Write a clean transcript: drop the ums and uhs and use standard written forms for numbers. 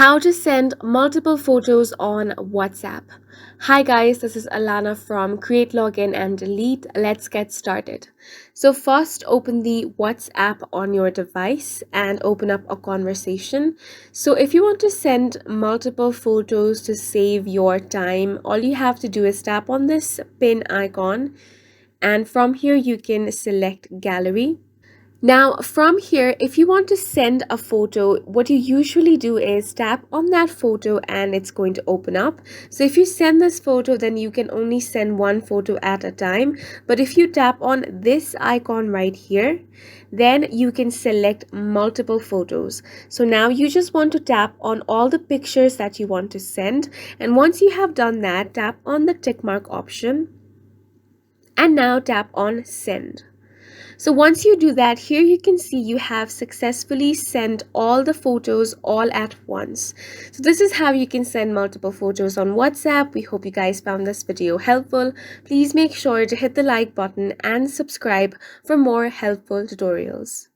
How to send multiple photos on WhatsApp. Hi guys, this is Alana from Create Login and Delete. Let's get started. So first open the WhatsApp on your device and open up a conversation. So if you want to send multiple photos to save your time, all you have to do is tap on this pin icon, and from here you can select gallery. Now, from here, if you want to send a photo, what you usually do is tap on that photo and it's going to open up. So if you send this photo, then you can only send one photo at a time. But if you tap on this icon right here, then you can select multiple photos. So now you just want to tap on all the pictures that you want to send. And once you have done that, tap on the tick mark option and now tap on send. So once you do that, here you can see you have successfully sent all the photos all at once. So this is how you can send multiple photos on WhatsApp. We hope you guys found this video helpful. Please make sure to hit the like button and subscribe for more helpful tutorials.